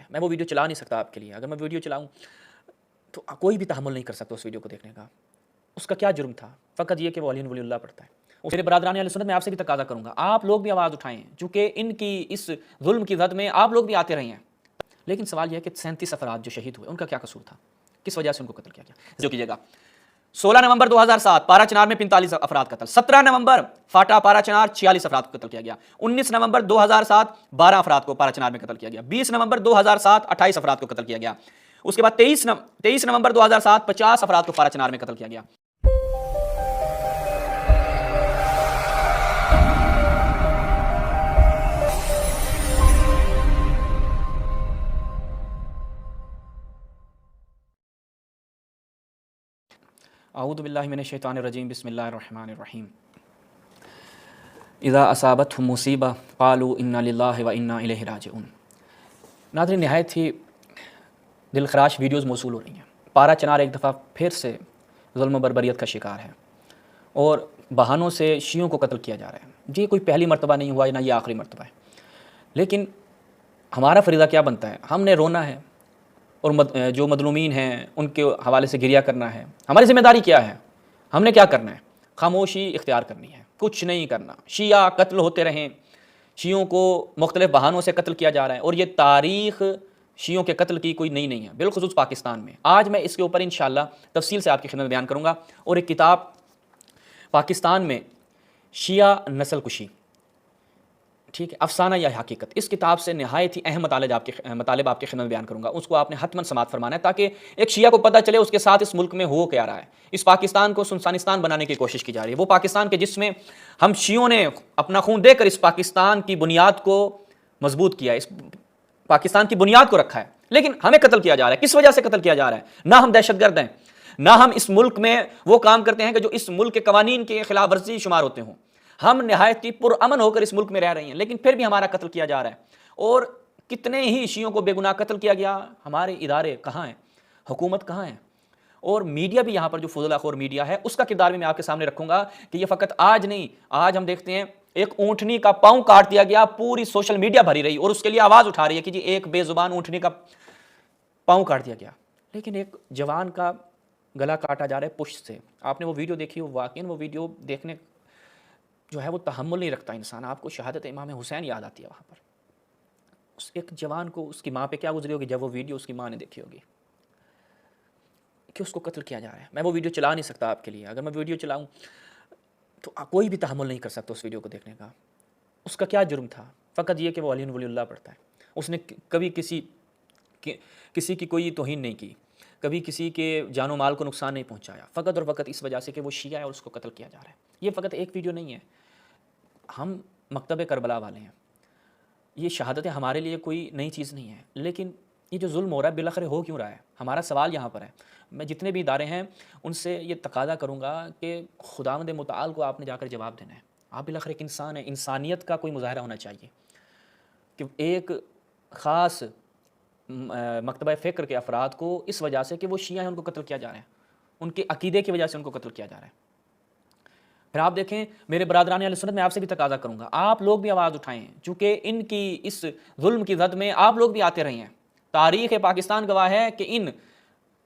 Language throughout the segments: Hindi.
मैं वो वीडियो चला नहीं सकता आपके लिए। अगर मैं वीडियो चलाऊँ तो कोई भी तहम्मुल नहीं कर सकता उस वीडियो को देखने का। उसका क्या जुर्म था? फ़कत ये कि वो अली वलीउल्लाह पढ़ता है। मेरे बरादरान अहले सुन्नत, मैं आपसे भी तकाज़ा करूँगा, आप लोग भी आवाज़ उठाएँ, चूँकि इनकी इस जुल्म की ज़द में आप लोग भी आते रहे हैं। लेकिन सवाल यह है कि 37 अफराद जो शहीद हुए, उनका क्या कसूर था? किस वजह से उनको कत्ल किया गया? जो कीजिएगा, 16 नवंबर 2007 पारा चनार में 45 अफराद कत्ल, 17 नवंबर फाटा पारा चनार 46 अफराद को कत्ल किया गया, 19 नवंबर 2007 12 अफराद को पारा चनार में कत्ल किया गया, 20 नवंबर 2007 28 अफराद को कत्ल किया गया, उसके बाद 23 नवंबर 2007 50 अफराद को पारा चनार में कत्ल किया गया। औज़ु बिल्लाहि मिनश शैतानिर रजीम, बिस्मिल्लाहिर रहमानिर रहीम। इज़ा असाबतहुम मुसीबा क़ालू इन्ना लिल्लाहि व इन्ना इलैहि राजिऊन। नाज़रीन, नहायत ही दिलखराश वीडियोज़ मौसूल हो रही हैं। पारा चनार एक दफ़ा फिर से ज़ुल्म बर्बरियत का शिकार है और बहानों से शियों को कत्ल किया जा रहा है। ये कोई पहली मरतबा नहीं हुआ, ना ये आखिरी मरतबा है। लेकिन हमारा फ़रीज़ा क्या बनता है? हमने रोना है और जो मज़लूमीन हैं उनके हवाले से गिरिया करना है। हमारी ज़िम्मेदारी क्या है? हमने क्या करना है? खामोशी इख्तियार करनी है, कुछ नहीं करना। शिया कत्ल होते रहें, शियों को मुख्तलिफ़ बहानों से कत्ल किया जा रहा है और ये तारीख़ शियों के कत्ल की कोई नई नहीं है, बिलख़ुसूस पाकिस्तान में। आज मैं इसके ऊपर इंशाअल्लाह तफ़सील से आपकी खिदमत में बयान करूँगा। और एक किताब पाकिस्तान में शिया नस्ल कुशी, ठीक है, अफसाना या हकीकत, इस किताब से नहायत ही अहम मतालिब आपकी खिदमत में बयान करूँगा। उसको आपने हतमन समात फरमाना है ताकि एक शिया को पता चले उसके साथ इस मुल्क में हो क्या रहा है। इस पाकिस्तान को सुनसानिस्तान बनाने की कोशिश की जा रही है, वो पाकिस्तान के जिसमें हम शियों ने अपना खून देकर इस पाकिस्तान की बुनियाद को मजबूत किया है, इस पाकिस्तान की बुनियाद को रखा है। लेकिन हमें कत्ल किया जा रहा है। किस वजह से कत्ल किया जा रहा है? ना हम दहशतगर्द हैं, ना हम इस मुल्क में वो काम करते हैं कि जो इस मुल्क के कवानीन के खिलाफ वर्जी शुमार होते हों। हम नहायत ही पुरअमन होकर इस मुल्क में रह रहे हैं, लेकिन फिर भी हमारा कत्ल किया जा रहा है। और कितने ही शियों को बेगुनाह कत्ल किया गया। हमारे इदारे कहाँ हैं? हुकूमत कहाँ है? और मीडिया भी यहाँ पर जो फजलाखोर मीडिया है उसका किरदार भी मैं आपके सामने रखूँगा कि ये फ़कत आज नहीं, आज हम देखते हैं एक ऊँटनी का पाँव काट दिया गया, पूरी सोशल मीडिया भरी रही और उसके लिए आवाज़ उठा रही है कि जी एक बेज़ुबान ऊँटनी का पाँव काट दिया गया। लेकिन एक जवान का गला काटा जा रहा है पुष्ट से। आपने वो वीडियो देखी हो? वाकई वो वीडियो देखने जो है वो तहम्मुल नहीं रखता इंसान। आपको शहादत इमाम हुसैन याद आती है वहाँ पर। उस एक जवान को उसकी माँ पे क्या गुजरी होगी जब वो वीडियो उसकी माँ ने देखी होगी कि उसको कत्ल किया जा रहा है। मैं वो वीडियो चला नहीं सकता आपके लिए। अगर मैं वीडियो चलाऊँ तो कोई भी तहम्मुल नहीं कर सकता उस वीडियो को देखने का। उसका क्या जुर्म था? फ़कत ये कि वो अली वलीउल्लाह पढ़ता है। उसने कभी किसी की कोई तौहीन नहीं की, कभी किसी के जानो माल को नुकसान नहीं पहुँचाया, फ़कत और फ़कत इस वजह से कि वो शिया है और उसको कत्ल किया जा रहा है। ये फ़कत एक वीडियो नहीं है। हम मकतब करबला वाले हैं। ये शहादतें हमारे लिए कोई नई चीज़ नहीं है। लेकिन ये जो जुल्म हो रहा है बिलाखिर हो क्यों रहा है? हमारा सवाल यहाँ पर है। मैं जितने भी इदारे हैं उनसे ये तकाज़ा करूँगा कि खुदावंद मुताल को आपने जाकर जवाब देना है। आप बिलाखिर एक इंसान हैं, इंसानियत का कोई मुज़ाहरा होना चाहिए कि एक ख़ास मकतबा फ़िक्र के अफराद को इस वजह से कि वो शिया हैं उनको कत्ल किया जा रहा है, उनके अकीदे की वजह से उनको कत्ल किया जा रहा है। फिर आप देखें मेरे बरादरान अहले सुन्नत, मैं आपसे भी तकाज़ा करूँगा, आप लोग भी आवाज़ उठाएँ, चूँकि इनकी इस जुल्म की ज़द में आप लोग भी आते रहे हैं। तारीख़ पाकिस्तान गवाह है कि इन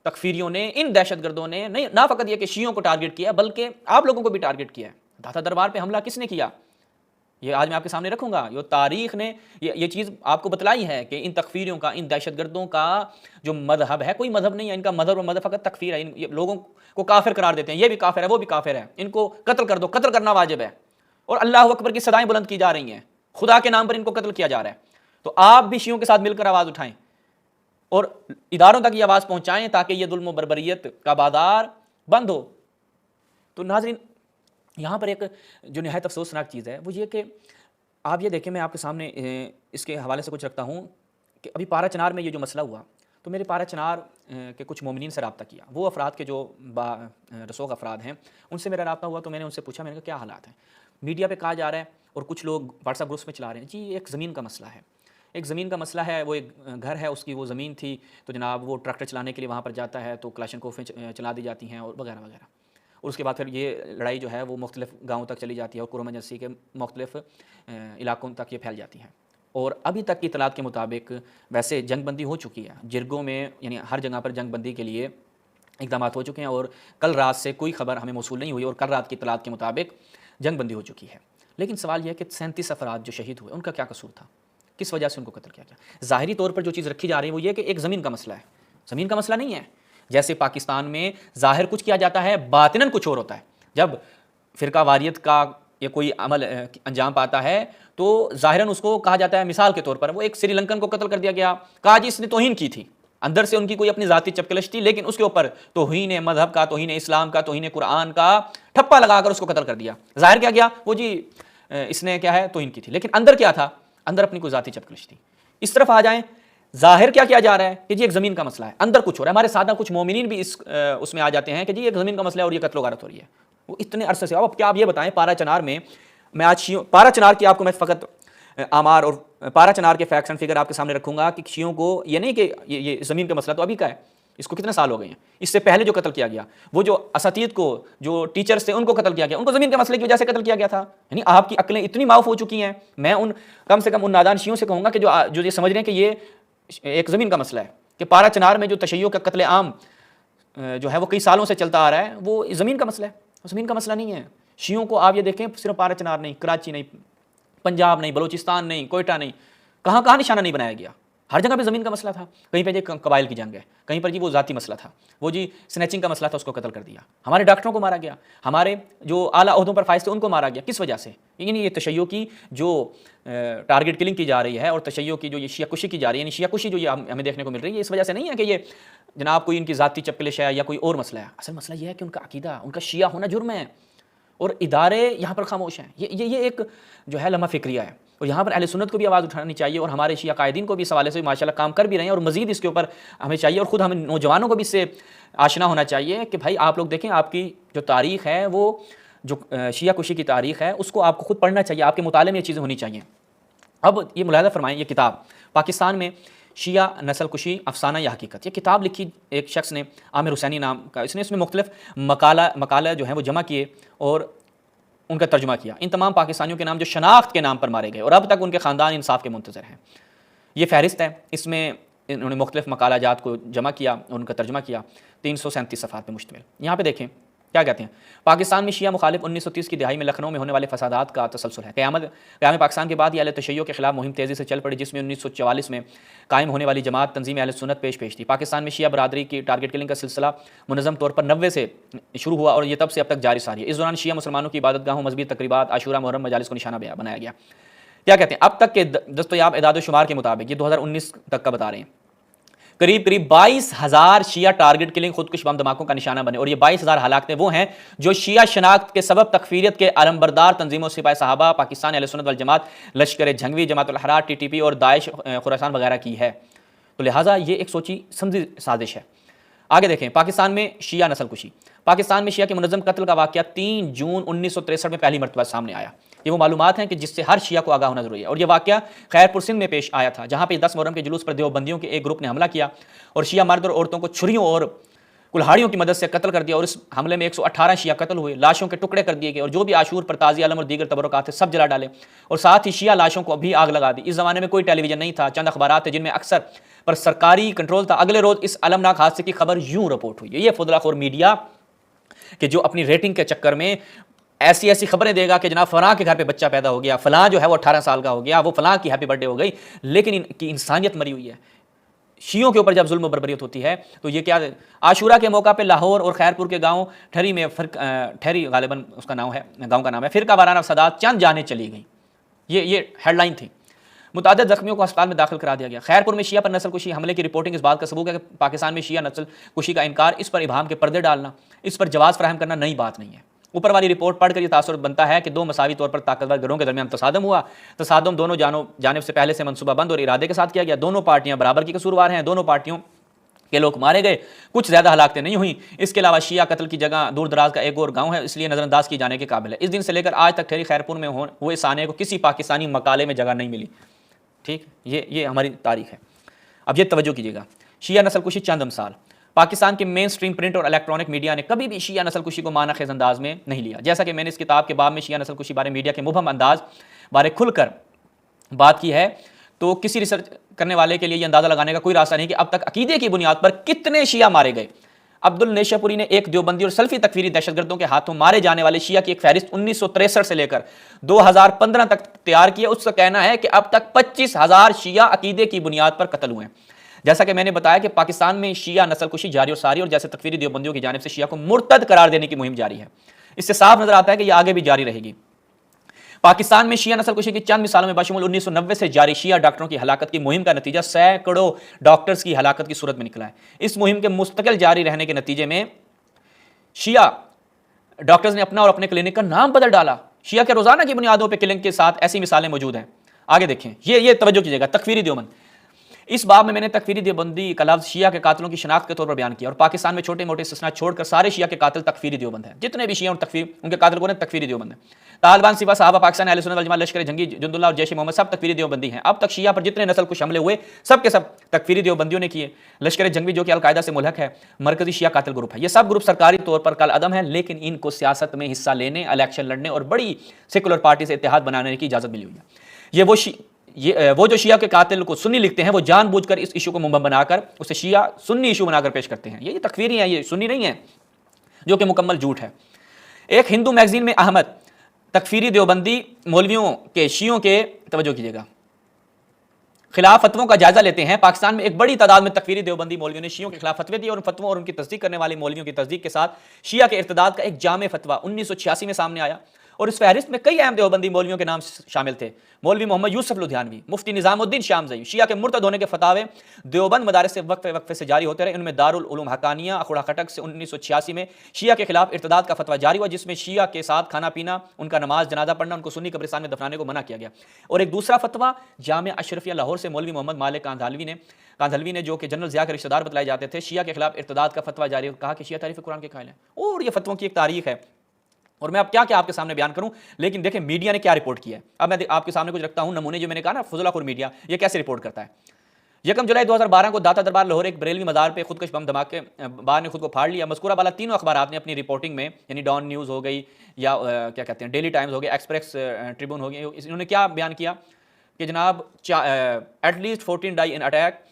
तकफ़ीरियों ने, इन दहशतगर्दों ने नहीं ना फ़कत ये कि शियों को टारगेट किया बल्कि आप लोगों को भी टारगेट किया है। दाता दरबार पे हमला किसने किया? ये आज मैं आपके सामने रखूँगा। ये तारीख़ ने ये चीज़ आपको बतलाई है कि इन तकफ़ीरियों का, इन दहशतगर्दों का जो मज़हब है, कोई मज़हब नहीं है इनका। मज़हब और मज़हब फ़कत तकफ़ीर है। ये लोगों को काफिर करार देते हैं, ये भी काफिर है, वो भी काफिर है, इनको कत्ल कर दो। कत्ल करना वाजिब है और अल्लाह अकबर की सदाएं बुलंद की जा रही हैं। खुदा के नाम पर इनको कत्ल किया जा रहा है। तो आप भी शियों के साथ मिलकर आवाज़ उठाएं और इदारों तक ये आवाज़ पहुँचाएँ ताकि ये जुल्म बर्बरियत का बाजार बंद हो। तो नाज़रीन, यहाँ पर एक जो निहायत अफसोसनाक चीज़ है वो ये कि आप ये देखें, मैं आपके सामने इसके हवाले से कुछ रखता हूँ कि अभी पारा चनार में ये जो मसला हुआ, तो मेरे पारा चनार के कुछ मोमिनीन से रब्ता किया। वो अफराद के जो रसूख अफराद हैं उनसे मेरा रब्ता हुआ। तो मैंने उनसे पूछा, मैंने कहा क्या हालात हैं? मीडिया पे कहा जा रहा है और कुछ लोग व्हाट्सएप ग्रुप्स में चला रहे हैं जी एक ज़मीन का मसला है, एक ज़मीन का मसला है। वो एक घर है, उसकी वो ज़मीन थी, तो जनाब वो ट्रैक्टर चलाने के लिए वहाँ पर जाता है तो क्लाशनकोफ़ें चला दी जाती हैं और वगैरह वगैरह। और उसके बाद फिर ये लड़ाई जो है वो मुख्तलिफ़ गाँवों तक चली जाती है और कुरमा एजेंसी के मुख्तलिफ़ इलाकों तक ये फैल जाती हैं। और अभी तक की इतलात के मुताबिक वैसे जंगबंदी हो चुकी है, जिरगों में यानी हर जगह पर जंगबंदी के लिए इकदाम हो चुके हैं और कल रात से कोई खबर हमें मौसूल नहीं हुई और कल रात की इतलात के मुताबिक जंगबंदी हो चुकी है। लेकिन सवाल यह है कि 37 अफराद जो शहीद हुए उनका क्या कसूर था, किस वजह से उनको कत्ल किया गया। ज़ाहिरी तौर पर जो चीज़ रखी जा रही है वो ये कि एक ज़मीन का मसला है। ज़मीन का मसला नहीं है, जैसे पाकिस्तान में ज़ाहिर कुछ किया जाता है, बातिनन कुछ और होता है। जब फ़िरका वारियत का या कोई अमल अंजाम पाता है तो ज़ाहिरन उसको कहा जाता है, मिसाल के तौर पर वो एक श्रीलंकन को कत्ल कर दिया गया, कहा जी इसने तौहीन की थी, अंदर से उनकी कोई अपनी ज़ाती चपकलश थी, लेकिन उसके ऊपर तौहीन मज़हब का, तौहीन इस्लाम का, तौहीन कुरान का ठप्पा लगाकर उसको कत्ल कर दिया। ज़ाहिर क्या गया, वो जी इसने क्या है तौहीन की थी, लेकिन अंदर क्या था, अंदर अपनी कोई ज़ाती चपकलश थी। इस तरफ आ जाएं, ज़ाहिर क्या किया जा रहा है कि जी एक ज़मीन का मसला है, अंदर कुछ हो रहा है। हमारे साथ कुछ मोमिनीन भी उसमें आ जाते हैं कि जी एक ज़मीन का मसला है और ये कत्ल गारत हो रही है। वो इतने अरसे से, अब क्या आप ये बताएं, पारा चनार में मैं आज पारा चनार की आपको मैं फ़कत आमार और पारा चनार के फैक्ट्स एंड फिगर आपके सामने रखूंगा कि शियों को ये नहीं कि ये ज़मीन का मसला तो अभी का है, इसको कितने साल हो गए हैं, इससे पहले जो कत्ल किया गया, वो जो असातीद को, जो टीचर्स थे उनको कत्ल किया गया, उनको ज़मीन के मसले की वजह से कत्ल किया गया था। यानी आपकी अक्लें इतनी माफ हो चुकी हैं। मैं उन कम से कम उन नादान शियों से कहूँगा कि जो ये समझ रहे हैं कि ये एक ज़मीन का मसला है, कि पारा चनार में जो तशय्यो का कत्ल आम जो है वो कई सालों से चलता आ रहा है, वो ज़मीन का मसला है, ज़मीन का मसला नहीं है। शियों को आप ये देखें, सिर्फ पारा चनार नहीं, कराची नहीं, पंजाब नहीं, बलूचिस्तान नहीं, कोयटा नहीं, कहाँ कहाँ निशाना नहीं बनाया गया, हर जगह पे ज़मीन का मसला था। कहीं पे जी कबाइल की जंग है, कहीं पर जी वो ज़ाती मसला था, वो जी स्नैचिंग का मसला था, उसको कत्ल कर दिया। हमारे डॉक्टरों को मारा गया, हमारे जो आला ओहदों पर फाइज थे उनको मारा गया। किस वजह से? यानी ये तशय्यो की जो टारगेट किलिंग की जा रही है और तशय्यो की जो ये शिया कुशी की जा रही है, यानी शिया कुशी जो ये हमें देखने को मिल रही है, इस वजह से नहीं है कि ये जनाब कोई इनकी ज़ाती चपकलिश है या कोई और मसला है। असल मसला ये है कि उनका अकीदा, उनका शिया होना जुर्म है और इदारे यहाँ पर खामोश हैं। ये एक जो है लम्हा फिक्रिया है और यहाँ पर अहले सुन्नत को भी आवाज़ उठानी चाहिए और हमारे शिया कायदीन को भी इस हवाले से माशाल्लाह काम कर भी रहे हैं और मज़ीद इसके ऊपर हमें चाहिए और ख़ुद हमें नौजवानों को भी इससे आशना होना चाहिए कि भाई आप लोग देखें, आपकी जो तारीख़ है, वो जो शिया कुशी की तारीख़ है, उसको आपको खुद पढ़ना चाहिए, आपके मुताले में ये चीज़ें होनी चाहिए। अब ये मुलाहिज़ा फरमाएं, ये किताब पाकिस्तान में शिया नस्ल कुशी अफसाना या हकीकत, ये किताब लिखी एक शख्स ने, आमिर हुसैनी नाम का, इसने इसमें मुख्तलिफ मकाला जो है वो जमा किए और उनका तर्जुमा किया। इन तमाम पाकिस्तानियों के नाम जो शनाख्त के नाम पर मारे गए और अब तक उनके ख़ानदान इंसाफ के मुंतज़र हैं। ये फ़हरिस्त है, इसमें इन्होंने मुख्तलिफ मकालाजात को जमा किया और उनका तर्जुमा किया, 337 सफ़हात पर मुश्तमिल। यहाँ पे देखें क्या कहते हैं, पाकिस्तान में शिया मुखालिफ 1930 की दिहाई में लखनऊ में होने वाले फसादात का तसलसल है। क़याम पाकिस्तान के बाद ये अहले तशय्यो के खिलाफ मुहिम तेज़ी से चल पड़ी, जिसमें 1944 में कायम होने वाली जमात तंजीम अहले सुन्नत पेश थी। पाकिस्तान में शिया बरादरी की टारगेट किलिंग का सिलसिला मुनज़्ज़म तौर पर 90 से शुरू हुआ और ये तब से अब तक जारी सारी है। इस दौरान शिया मुसलमानों की इबादतगाहों, मज़हबी तकरीबात, आशूरा, मुहर्रम, मजालिस को निशाना बनाया गया। क्या कहते हैं, अब तक के दस्तयाब इदाद शुमार के मुताबिक, ये 2019 तक का बता रहे हैं, करीब 22,000 शिया टारगेट किलिंग खुदकुश बम धमाकों का निशाना बने और ये 22,000 हलाकतें वो हैं जो शिया शनाख्त के सबब तकफीरियत के अलमबरदार तंजीमों, सिपाही साहबा, पाकिस्तान अहले सुन्नत वल जमात, लश्कर जंगवी, जमातुल अहरार, TTP और दाइश खुरासान वगैरह की है। तो लिहाजा ये एक सोची समझी साजिश है। आगे देखें, पाकिस्तान में शिया नस्ल कुशी। पाकिस्तान में शिया के मुनज़्ज़म कत्ल का वाक़या 3 जून 1963 में पहली मरतबा सामने आया। ये वो मालूमात हैं कि जिससे हर शिया को आगाह होना जरूरी है और ये वाक़या खैरपुर सिंध में पेश आया था, जहाँ पे 10 मुहर्रम के जुलूस पर देवबंदियों के एक ग्रुप ने हमला किया और शिया मर्द और औरतों को छुरियों और कुल्हाड़ियों की मदद से कत्ल कर दिया और इस हमले में 118 शिया कत्ल हुए, लाशों के टुकड़े कर दिए गए और जो भी आशूर पर ताज़ी आलम और दीगर तबरुकात थे सब जला डाले और साथ ही शिया लाशों को भी आग लगा दी। इस ज़माने में कोई टेलीविज़न नहीं था, चंद अखबारात थे जिनमें अक्सर पर सरकारी कंट्रोल था। अगले रोज़ इस अलमनाक हादसे की खबर यूँ रिपोर्ट हुई। ये फुदलाखोर मीडिया कि जो अपनी रेटिंग के चक्कर में ऐसी ऐसी खबरें देगा कि जनाब फ़लाँ के घर पे बच्चा पैदा हो गया, फ़लाँ जो है वो 18 साल का हो गया, वो फ़लाँ की हैप्पी बर्थडे हो गई, लेकिन इनकी इंसानियत मरी हुई है। शियों के ऊपर जब जुल्म बर्बरियत होती है तो ये क्या, आशूरा के मौका पे लाहौर और खैरपुर के गांव ठहरी में ठहरी गालिबन उसका नाम है, गांव का नाम है, फ़िरका वाराना फसादात, चंद जानें चली गई। ये हेडलाइन थी। मुतादिद ज़ख्मियों को अस्पताल में दाखिल करा दिया गया। खैरपुर में शिया पर नस्ल कुशी हमले की रिपोर्टिंग इस बात का सबूत है कि पाकिस्तान में शिया नस्ल कुशी का इनकार, इस पर इबाहम के पर्दे डालना, इस पर जवाज़ फराहम करना नई बात नहीं है। ऊपर वाली रिपोर्ट पढ़कर यह तासुर बनता है कि दो मसावी तौर पर ताकतवर गिरोहों के दरमियान तसादम हुआ। तसादम दोनों जानिब से पहले से मनसूबाबंद और इरादे के साथ किया गया। दोनों पार्टियां बराबर की कसूरवार हैं, दोनों पार्टियों के लोग मारे गए, कुछ ज़्यादा हलाकतें नहीं हुई। इसके अलावा शिया कत्ल की जगह दूर दराज का एक और गांव है, इसलिए नज़रअंदाज की जाने के काबिल है। इस दिन से लेकर आज तक ठहरी खैरपुर में हुए साने को किसी पाकिस्तानी मकाले में जगह नहीं मिली। ठीक, ये हमारी तारीख है। अब ये तवज्जो कीजिएगा, शिया नस्ल कुशी चंद मिसाल। पाकिस्तान के मेन स्ट्रीम प्रिंट और इलेक्ट्रॉनिक मीडिया ने कभी भी शिया नस्ल कुशी को माना खेज अंदाज में नहीं लिया। जैसा कि मैंने इस किताब के बाब में शिया नस्ल कुशी बारे मीडिया के मुबहम अंदाज बारे खुलकर बात की है, तो किसी रिसर्च करने वाले के लिए ये अंदाजा लगाने का कोई रास्ता नहीं कि अब तक अकीदे की बुनियाद पर कितने शिया मारे गए। अब्दुल नेशापुरी ने एक देवबंदी और सल्फी तकफीरी दहशतगर्दों के हाथों मारे जाने वाले शिया की एक फहरिस्त 1963 से लेकर 2015 तक तैयार की है। उसका कहना है कि अब तक 25,000 शिया अकीदे की बुनियाद पर कत्ल हुए हैं। जैसा कि मैंने बताया कि पाकिस्तान में शिया नस्लकुशी जारी और सारी, और जैसे तकफीरी देवबंदियों की जानिब से शिया को मुर्तद करार देने की मुहिम जारी है। इससे साफ नजर आता है कि यह आगे भी जारी रहेगी। पाकिस्तान में शिया नस्लकुशी की चंद मिसालों में बशमूल 1990 से जारी शिया डॉक्टरों की हलाकत की मुहिम का नतीजा सैकड़ों डॉक्टर्स की हलाकत की सूरत में निकला है। इस मुहिम के मुस्तकिल जारी रहने के नतीजे में शिया डॉक्टर्स ने अपना और अपने क्लिनिक का नाम बदल डाला। शिया के रोजाना की बुनियादों पर किलिंग के साथ ऐसी मिसालें मौजूद हैं। आगे देखें, ये तवज्जो कीजिएगा। तकफीरी देवबंद, इस बाब में मैंने तकफीरी देवबंदी का लफ्ज़ शिया के कातिलों की शनाख्त के तौर पर बयान किया, और पाकिस्तान में छोटे मोटे इस्तिस्ना छोड़कर सारे शिया के कातिल तकफीरी देवबंद हैं। जितने भी शिया और तकफीर उनके कातिल कौन है? तकफीरी देवबंद है। तालिबान, सिवा, सहाबा, पाकिस्तान अहले सुन्नत वल जमात, लश्कर जंगी, जुंदुल्लाह और जैश मोहम्मद सब तकफीरी देवबंदी हैं। अब तक शिया पर जितने नस्ल कुछ हमले हुए सब के सब तकफीरी देवबंदियों ने किए। लश्कर जंगी जो कि अलकायदा से मुल्हक है, मरकजी शिया कातिल ग्रुप है। ये सब ग्रुप सरकारी तौर पर कल अदम है, लेकिन इनको सियासत में हिस्सा लेने, इलेक्शन लड़ने और बड़ी सेकुलर पार्टी से इत्तेहाद बनाने की इजाजत मिली हुई है। वो जो शिया के कातिल को सुन्नी लिखते हैं, वो जानबूझकर इस इशू को मुबम बनाकर उसे शिया सुन्नी इशू बनाकर पेश करते हैं। ये तकफीरी है, ये सुन्नी नहीं है, जो कि मुकम्मल झूठ है। एक हिंदू मैगजीन में अहमद तकफीरी देवबंदी मौलवियों के, शियों के, तवज्जो कीजिएगा, खिलाफ फतवों का जायजा लेते हैं। पाकिस्तान में एक बड़ी तादाद में तकफीरी देवबंदी मौलवियों ने शियों के खिलाफ फतवे दिए, और उन फतवों और उनकी तस्दीक करने वाले मौलवियों की तस्दीक के साथ शिया के इर्तिदाद का एक जामे फतवा 1986 में सामने आया, और इस फहरिस्त में कई अहम देवबंदी मौलवियों के नाम शामिल थे। मौलवी मोहम्मद यूसुफ लुधियानवी, मुफ्ती निजामुद्दीन शामज़ई। शिया के मुर्तद होने के फतावे देवबंद मदारिस से वक्फे से जारी होते रहे। इनमें दारुल उलूम हक्कानिया अखुड़ा खटक से 1986 में शिया के खिलाफ इर्तिदाद का फतवा जारी हुआ, जिसमें शिया के साथ खाना पीना, उनका नमाज जनाजा पढ़ना, उनको सुन्नी कब्रिस्तान में दफनाने को मना किया गया। और एक दूसरा फतवा जामिया अशरफिया लाहौर से मौलवी मोहम्मद मालिक कांधालवी ने, जो कि जनरल ज़िया के रिश्तेदार बताए जाते थे, शिया के खिलाफ इर्तिदाद का फतवा जारी, कहा कि शिया तारीफ कुरान के कायल है। और ये फतवों की एक तारीख है, और मैं अब क्या क्या आपके सामने बयान करूं। लेकिन देखें मीडिया ने क्या रिपोर्ट किया है। अब मैं आपके सामने कुछ रखता हूं नमूने, जो मैंने कहा ना, फजुलाखोर मीडिया ये कैसे रिपोर्ट करता है। 1 जुलाई 2012 को दाता दरबार लाहौर एक बरेलवी मज़ार पे खुदकश बम धमाके बार ने खुद को फाड़ लिया। मज़कूरा वाला तीनों अखबारात ने अपनी रिपोर्टिंग में, यानी डॉन न्यूज़ हो गई, या क्या कहते हैं डेली टाइम्स हो गया, एक्सप्रेस ट्रिब्यून हो गया, इन्होंने क्या बयान किया कि जनाब at least 14 die in attack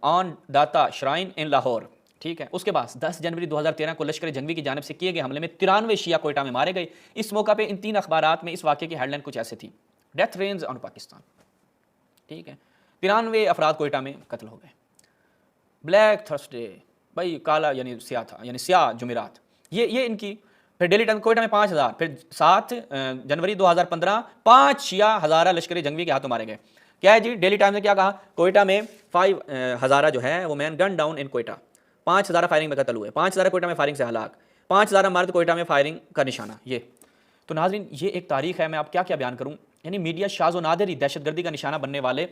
on Data shrine in Lahore. ठीक है, उसके बाद 10 जनवरी 2013 को लश्कर जंगवी की जानिब से किए गए हमले में 93 शिया कोयटा में मारे गए। इस मौका पे इन 3 अखबारात में इस वाक़े की हेडलाइन कुछ ऐसे थी, डेथ रेन्स ऑन पाकिस्तान। ठीक है, 93 अफराद कोयटा में कत्ल हो गए। ब्लैक थर्सडे, भाई काला यानी स्याह था, यानी स्याह जुमेरात, ये इनकी। फिर डेली टाइम कोयटा में 5000, फिर 7 जनवरी 2015 5 शिया हज़ारा लश्कर जंगवी के हाथों मारे गए। क्या है जी, डेली टाइम ने क्या कहा, कोयटा में 5 हज़ारा जो है वो man gun down in Quetta, 5 Hazara firing में कत्ल हुए, 5 हज़ारा कोयटा में फायरिंग से हलाक, 5 हज़ारा मर्द कोयटा में फायरिंग का निशाना। ये तो नाज़रीन ये एक तारीख है। मैं आप क्या क्या बयान करूँ, यानी मीडिया शाज़ व नादिर दहशतगर्दी का निशाना बनने वाले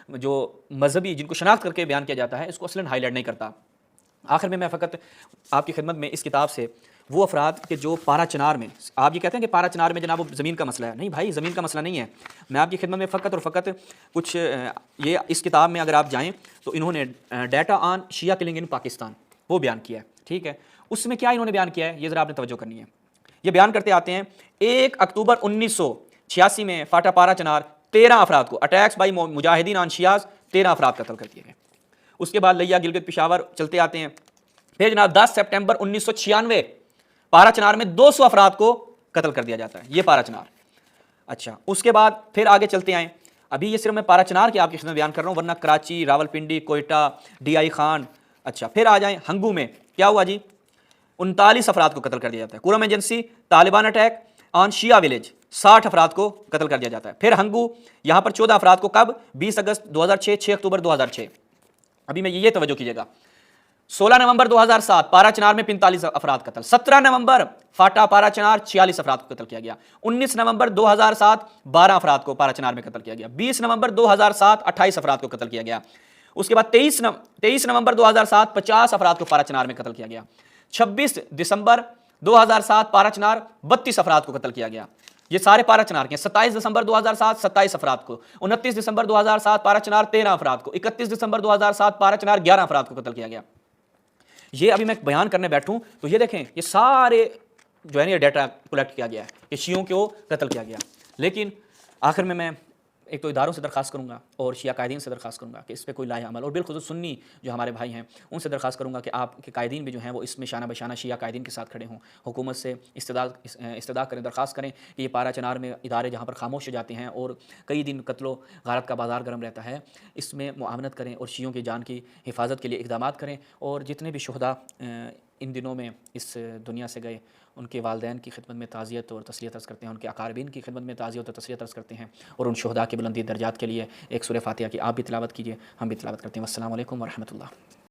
जो मजहबी, जिनको शनाख्त करके बयान किया जाता है, इसको असलन हाईलाइट नहीं करता। आखिर में मैं फ़कत आपकी खिदमत में इस किताब से वो अफराद के जो पारा चनार में, आप ये कहते हैं कि पारा चनार में जनाब वो ज़मीन का मसला है, नहीं भाई, ज़मीन का मसला नहीं है। मैं आपकी खिदमत में फ़कत और फ़कत कुछ ये इस किताब में अगर आप जाएँ तो इन्होंने data on Shia killing in Pakistan वो बयान किया है। ठीक है, उसमें क्या इन्होंने बयान किया है, ये ज़रा आपने तवज्जो करनी है। ये बयान करते आते हैं 1 अक्टूबर 1986 में फाटा पारा चनार 13 अफराद को attacks by Mujahideen on Shias 13 अफराद कत्ल कर दिए गए। उसके बाद लिया गिलगित पिशावर चलते आते हैं। फिर जनाब 10 सितंबर 1996 पारा चनार में 200 अफराद को कत्ल कर दिया जाता है, ये पारा चनार। अच्छा, उसके बाद फिर आगे चलते आए। अभी ये सिर्फ मैं पारा चनार की आपकी खिदमत बयान कर रहा हूँ, वरना कराची, रावलपिंडी, कोयटा, DI खान। अच्छा, फिर आ जाएं हंगू में क्या हुआ जी, 39 अफराद को कत्ल कर दिया जाता है। Kurram agency Taliban attack on Shia village 60 अफराद को कत्ल कर दिया जाता है। फिर हंगू, यहाँ पर 14 अफराद को कब, 20 अगस्त 2006, 6 अक्टूबर 2006। अभी मैं ये तवज्जो कीजिएगा। 16 नवंबर 2007 पारा चनार में 45 अफराद कत्ल। 17 नवंबर फाटा पारा चनार 46 अफराद को कत्ल किया गया। 19 नवंबर 2007 12 अफराद को पारा चनार में कत्ल किया गया। 20 नवंबर 2007 28 अफराद को कत्ल किया गया। उसके बाद 23 नवंबर 2007 50 अफराद को पारा चनार में कत्ल किया गया। 26 दिसंबर 2007 पारा चनार 32 अफराद को कत्ल किया गया। ये सारे पारा चनार के। 27 दिसंबर 2007 27 अफराद को। 29 दिसंबर 2007 पारा चनार 13 अफराद को। 31 दिसंबर 2007 पारा चनार 11 अफराद को कत्ल किया गया। ये अभी मैं बयान करने बैठूं तो ये देखें, ये सारे जो है ना ये डाटा कलेक्ट किया गया है कि शियों को कत्ल किया गया। लेकिन आखिर में मैं एक तो इदारों से दरख्वास्त करूँगा और शिया कायदीन से दरख्वास्त करूँगा कि इस पे कोई लाए अमल, और बिलखुसूस सुन्नी जो हमारे भाई हैं उनसे दरख्वास्त करूँगा कि आपके कायदीन भी जो हैं वो इसमें शाना बशाना शिया कायदीन के साथ खड़े हों। हुकूमत से इस्तदा करें, दरख्वास्त करें कि ये पारा चनार में इदारे जहाँ पर खामोश हो जाते हैं और कई दिन कत्लो गारत का बाजार गर्म रहता है, इसमें मुआवनत करें और शियों की जान की हिफाजत के लिए इक़दाम करें। और जितने भी शुहदा इन दिनों में इस दुनिया से गए, उनके वालदैन की खिदमत में ताज़ियत और तसलियत अर्ज़ करते हैं, उनके अकारबीन की खिदमत में ताज़ियत और तसलियत अर्ज़ करते हैं, और उन शुहदा की बुलंदी दर्जात के लिए एक सूरह फ़ातिहा की आप भी तिलावत कीजिए, हम भी तिलावत करते हैं। अस्सलामु अलैकुम व रहमतुल्लाह।